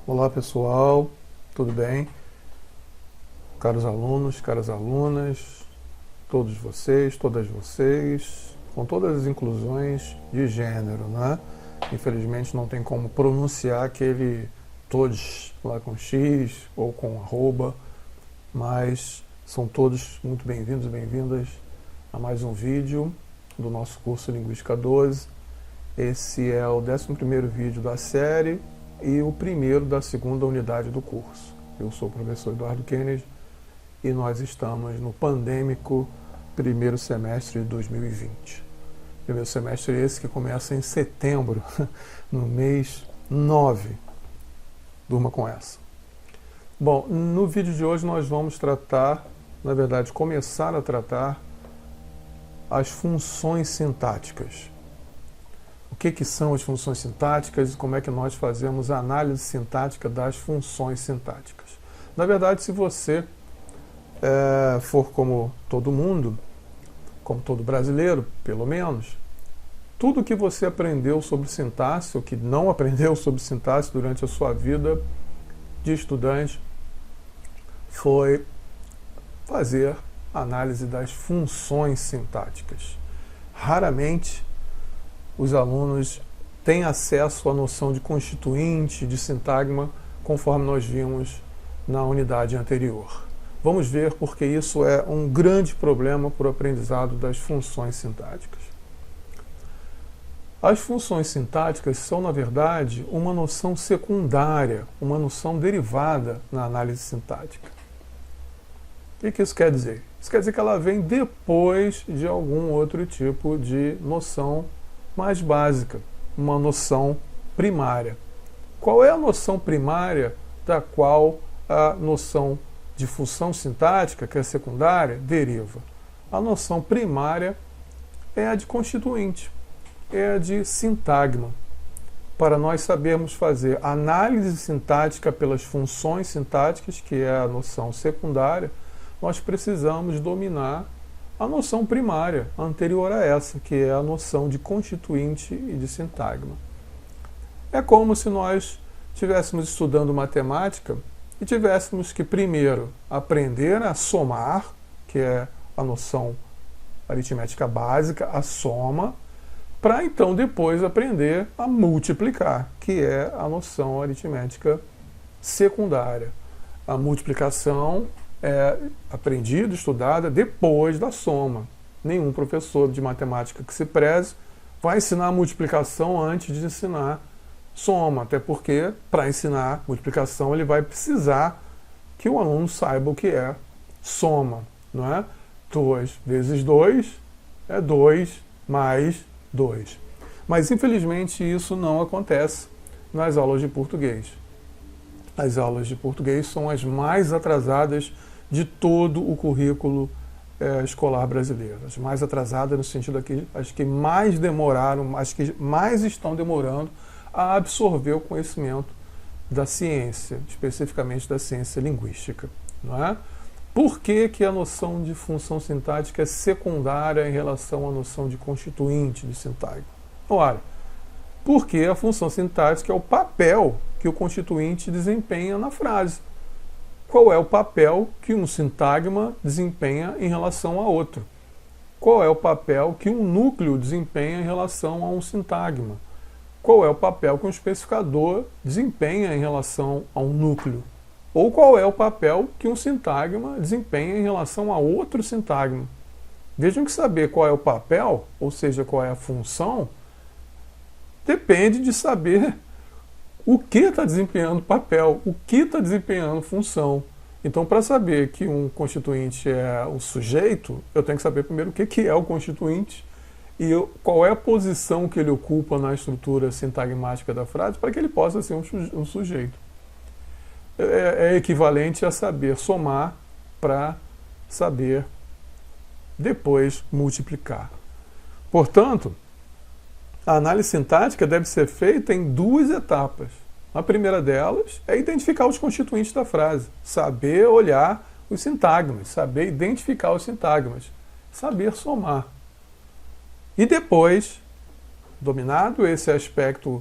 Olá pessoal, tudo bem? Caros alunos, caras alunas, todos vocês, todas vocês, com todas as inclusões de gênero, né? Infelizmente não tem como pronunciar aquele todos lá com X ou com arroba, mas são todos muito bem-vindos e bem-vindas a mais um vídeo do nosso curso Linguística 12. Esse é o 11º vídeo da série e o primeiro da segunda unidade do curso. Eu sou o professor Eduardo Kennedy e nós estamos no pandêmico primeiro semestre de 2020. Primeiro semestre esse que começa em setembro, no mês 9. Durma com essa. Bom, no vídeo de hoje nós vamos tratar, na verdade, começar a tratar as funções sintáticas. O que são as funções sintáticas e como é que nós fazemos a análise sintática das funções sintáticas. Na verdade, se você for como todo mundo, como todo brasileiro, pelo menos, tudo que você aprendeu sobre sintaxe, ou que não aprendeu sobre sintaxe durante a sua vida de estudante, foi fazer análise das funções sintáticas. Raramente os alunos têm acesso à noção de constituinte, de sintagma, conforme nós vimos na unidade anterior. Vamos ver porque isso é um grande problema para o aprendizado das funções sintáticas. As funções sintáticas são, na verdade, uma noção secundária, uma noção derivada na análise sintática. O que isso quer dizer? Isso quer dizer que ela vem depois de algum outro tipo de noção mais básica, uma noção primária. Qual é a noção primária da qual a noção de função sintática, que é secundária, deriva? A noção primária é a de constituinte, é a de sintagma. Para nós sabermos fazer análise sintática pelas funções sintáticas, que é a noção secundária, nós precisamos dominar a noção primária, anterior a essa, que é a noção de constituinte e de sintagma. É como se nós estivéssemos estudando matemática e tivéssemos que primeiro aprender a somar, que é a noção aritmética básica, a soma, para então depois aprender a multiplicar, que é a noção aritmética secundária. A multiplicação é aprendida, estudada depois da soma. Nenhum professor de matemática que se preze vai ensinar a multiplicação antes de ensinar soma, até porque para ensinar multiplicação ele vai precisar que o aluno saiba o que é soma, não é? 2 vezes 2 é 2 mais 2. Mas infelizmente isso não acontece nas aulas de português. As aulas de português são as mais atrasadas de todo o currículo escolar brasileiro. As mais atrasadas no sentido que as que mais demoraram, as que mais estão demorando a absorver o conhecimento da ciência, especificamente da ciência linguística. Não é? Por que a noção de função sintática é secundária em relação à noção de constituinte de sintagma? Olha, porque a função sintática é o papel que o constituinte desempenha na frase. Qual é o papel que um sintagma desempenha em relação a outro? Qual é o papel que um núcleo desempenha em relação a um sintagma? Qual é o papel que um especificador desempenha em relação a um núcleo? Ou qual é o papel que um sintagma desempenha em relação a outro sintagma? Vejam que saber qual é o papel, ou seja, qual é a função, depende de saber o que está desempenhando papel, o que está desempenhando função. Então, para saber que um constituinte é o sujeito, eu tenho que saber primeiro o que é o constituinte e qual é a posição que ele ocupa na estrutura sintagmática da frase para que ele possa ser um sujeito. É equivalente a saber somar para saber depois multiplicar. Portanto, a análise sintática deve ser feita em duas etapas. A primeira delas é identificar os constituintes da frase, saber olhar os sintagmas, saber identificar os sintagmas, saber somar. E depois, dominado esse aspecto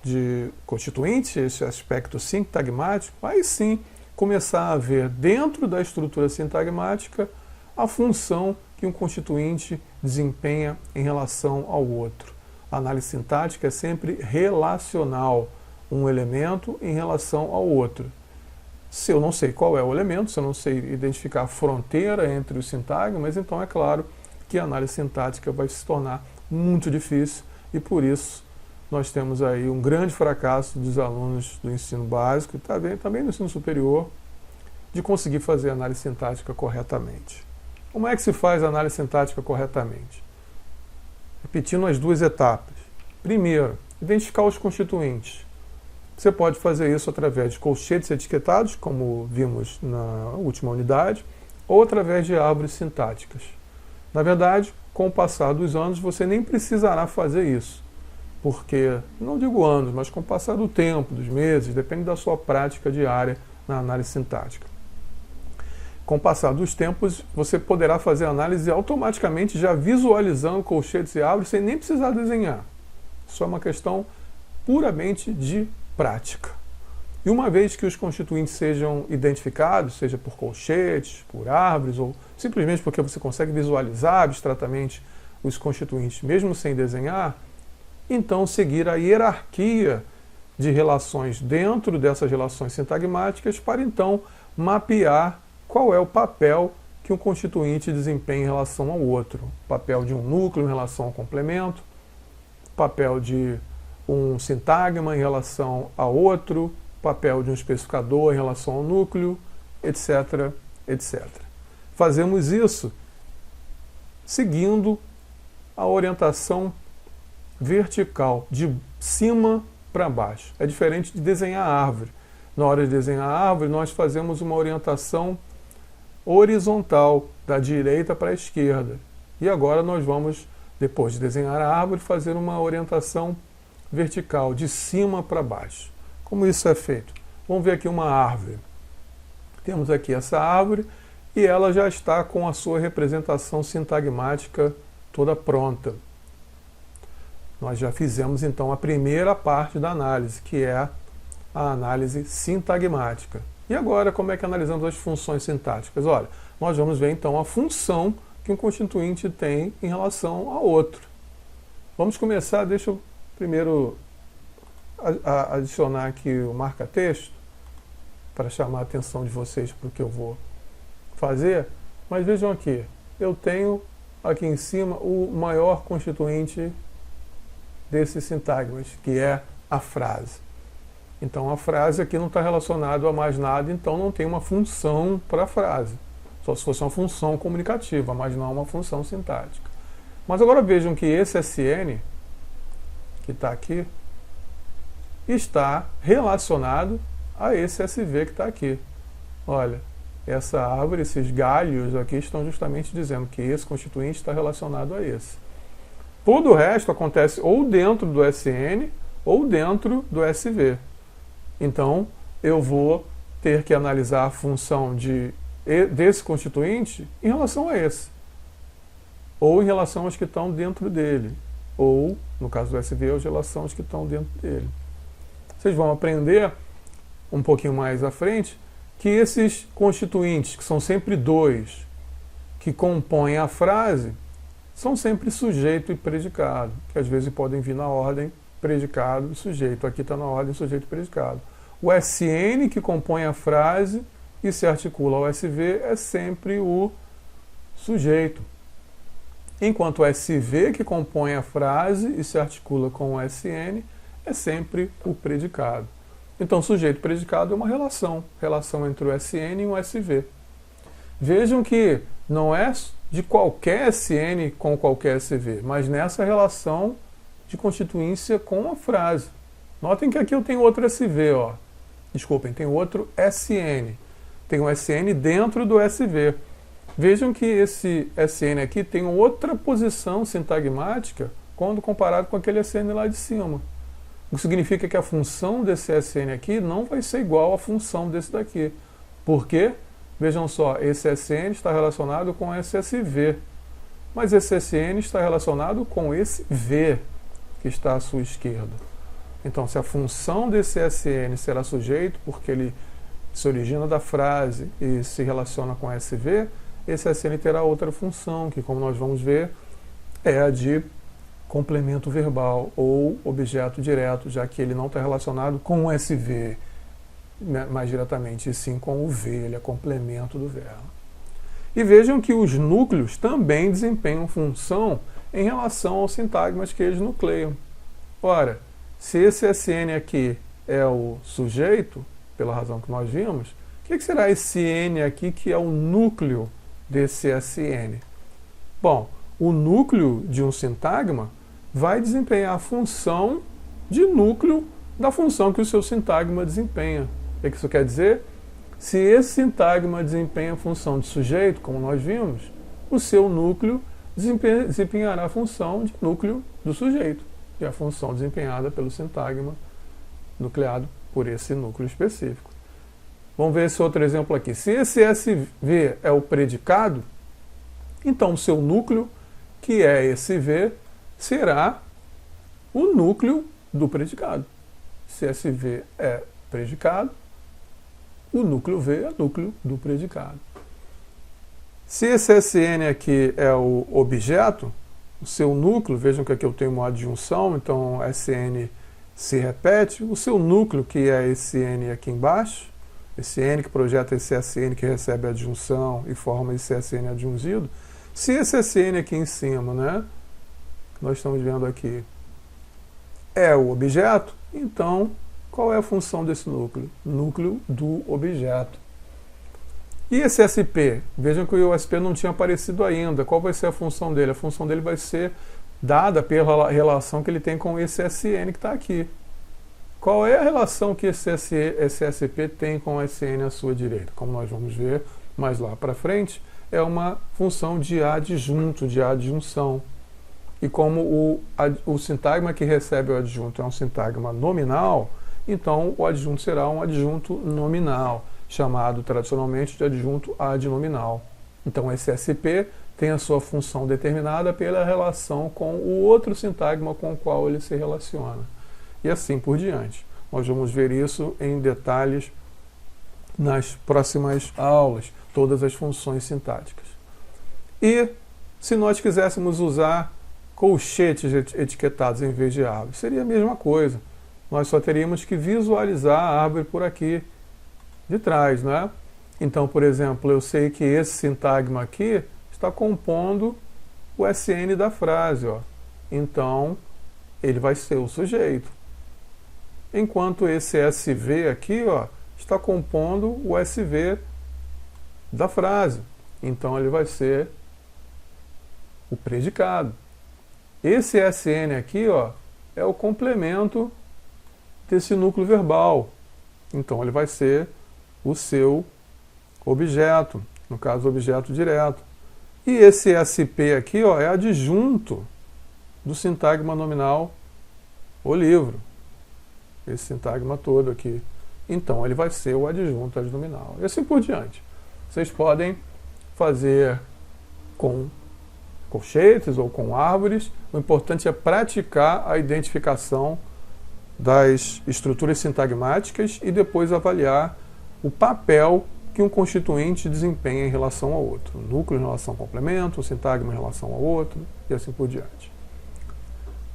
de constituinte, esse aspecto sintagmático, aí sim começar a ver dentro da estrutura sintagmática a função que um constituinte desempenha em relação ao outro. A análise sintática é sempre relacional, um elemento em relação ao outro. Se eu não sei qual é o elemento, se eu não sei identificar a fronteira entre os sintagmas, então é claro que a análise sintática vai se tornar muito difícil e por isso nós temos aí um grande fracasso dos alunos do ensino básico e também do ensino superior de conseguir fazer a análise sintática corretamente. Como é que se faz a análise sintática corretamente? Repetindo as duas etapas. Primeiro, identificar os constituintes. Você pode fazer isso através de colchetes etiquetados, como vimos na última unidade, ou através de árvores sintáticas. Na verdade, com o passar dos anos, você nem precisará fazer isso, porque, não digo anos, mas com o passar do tempo, dos meses, depende da sua prática diária na análise sintática. Com o passar dos tempos, você poderá fazer a análise automaticamente, já visualizando colchetes e árvores, sem nem precisar desenhar. Isso é uma questão puramente de prática. E uma vez que os constituintes sejam identificados, seja por colchetes, por árvores, ou simplesmente porque você consegue visualizar abstratamente os constituintes, mesmo sem desenhar, então seguir a hierarquia de relações dentro dessas relações sintagmáticas para então mapear qual é o papel que um constituinte desempenha em relação ao outro. O papel de um núcleo em relação ao complemento, o papel de um sintagma em relação a outro, papel de um especificador em relação ao núcleo, etc, etc. Fazemos isso seguindo a orientação vertical, de cima para baixo. É diferente de desenhar a árvore. Na hora de desenhar a árvore, nós fazemos uma orientação horizontal, da direita para a esquerda. E agora nós vamos, depois de desenhar a árvore, fazer uma orientação vertical, de cima para baixo. Como isso é feito? Vamos ver aqui uma árvore. Temos aqui essa árvore e ela já está com a sua representação sintagmática toda pronta. Nós já fizemos então a primeira parte da análise, que é a análise sintagmática. E agora, como é que analisamos as funções sintáticas? Olha, nós vamos ver então a função que um constituinte tem em relação a outro. Vamos começar, deixa eu primeiro adicionar aqui o marca-texto, para chamar a atenção de vocês para o que eu vou fazer. Mas vejam aqui, eu tenho aqui em cima o maior constituinte desses sintagmas, que é a frase. Então a frase aqui não está relacionada a mais nada, então não tem uma função para a frase. Só se fosse uma função comunicativa, mas não uma função sintática. Mas agora vejam que esse SN, que está aqui, está relacionado a esse SV que está aqui. Olha, essa árvore, esses galhos aqui estão justamente dizendo que esse constituinte está relacionado a esse. Todo o resto acontece ou dentro do SN ou dentro do SV. Então, eu vou ter que analisar a função desse constituinte em relação a esse. Ou em relação aos que estão dentro dele. Ou, no caso do SV, em relação aos que estão dentro dele. Vocês vão aprender um pouquinho mais à frente que esses constituintes, que são sempre dois, que compõem a frase, são sempre sujeito e predicado, que às vezes podem vir na ordem predicado e sujeito. Aqui está na ordem sujeito e predicado. O SN, que compõe a frase e se articula ao SV, é sempre o sujeito. Enquanto o SV, que compõe a frase e se articula com o SN, é sempre o predicado. Então, sujeito e predicado é uma relação entre o SN e o SV. Vejam que não é de qualquer SN com qualquer SV, mas nessa relação de constituência com a frase. Notem que aqui eu tenho outro SV, ó. Desculpem, tem outro SN. Tem um SN dentro do SV. Vejam que esse SN aqui tem outra posição sintagmática quando comparado com aquele SN lá de cima. O que significa que a função desse SN aqui não vai ser igual à função desse daqui. Por quê? Vejam só, esse SN está relacionado com esse SV. Mas esse SN está relacionado com esse V, que está à sua esquerda. Então, se a função desse SN será sujeito, porque ele se origina da frase e se relaciona com SV, esse SN terá outra função, que, como nós vamos ver, é a de complemento verbal ou objeto direto, já que ele não está relacionado com o SV mais diretamente, e sim com o V, ele é complemento do verbo. E vejam que os núcleos também desempenham função em relação aos sintagmas que eles nucleiam. Ora, se esse SN aqui é o sujeito, pela razão que nós vimos, o que será esse N aqui que é o núcleo desse SN? Bom, o núcleo de um sintagma vai desempenhar a função de núcleo da função que o seu sintagma desempenha. O que isso quer dizer? Se esse sintagma desempenha a função de sujeito, como nós vimos, o seu núcleo desempenhará a função de núcleo do sujeito, que é a função desempenhada pelo sintagma nucleado por esse núcleo específico. Vamos ver esse outro exemplo aqui. Se esse SV é o predicado, então o seu núcleo, que é esse V, será o núcleo do predicado. Se SV é predicado, o núcleo V é núcleo do predicado. Se esse SN aqui é o objeto, o seu núcleo, vejam que aqui eu tenho uma adjunção, então SN se repete, o seu núcleo, que é esse N aqui embaixo, esse N que projeta esse SN que recebe a adjunção e forma esse SN adjungido, se esse SN aqui em cima, né, nós estamos vendo aqui, é o objeto, então qual é a função desse núcleo? Núcleo do objeto. E esse SP? Vejam que o SP não tinha aparecido ainda. Qual vai ser a função dele? A função dele vai ser dada pela relação que ele tem com esse SN que está aqui. Qual é a relação que esse SP tem com o SN à sua direita? Como nós vamos ver mais lá para frente, é uma função de adjunto, de adjunção. E como o sintagma que recebe o adjunto é um sintagma nominal, então o adjunto será um adjunto nominal, chamado tradicionalmente de adjunto adnominal. Então esse SP tem a sua função determinada pela relação com o outro sintagma com o qual ele se relaciona. E assim por diante. Nós vamos ver isso em detalhes nas próximas aulas, todas as funções sintáticas. E se nós quiséssemos usar colchetes etiquetados em vez de árvores, seria a mesma coisa. Nós só teríamos que visualizar a árvore por aqui de trás, não é? Então, por exemplo, eu sei que esse sintagma aqui está compondo o SN da frase, ó. Então, ele vai ser o sujeito. Enquanto esse SV aqui, ó, está compondo o SV da frase. Então, ele vai ser o predicado. Esse SN aqui, ó, é o complemento desse núcleo verbal. Então, ele vai ser o seu objeto, no caso, objeto direto. E esse SP aqui, ó, é adjunto do sintagma nominal, o livro. Esse sintagma todo aqui. Então, ele vai ser o adjunto adnominal. E assim por diante. Vocês podem fazer com colchetes ou com árvores. O importante é praticar a identificação das estruturas sintagmáticas e depois avaliar o papel que um constituinte desempenha em relação ao outro. O núcleo em relação ao complemento, o sintagma em relação ao outro, e assim por diante.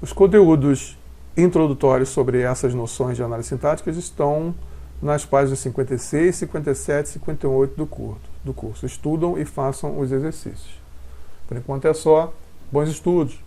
Os conteúdos introdutórios sobre essas noções de análise sintática estão nas páginas 56, 57 e 58 do curso. Estudam e façam os exercícios. Por enquanto é só. Bons estudos!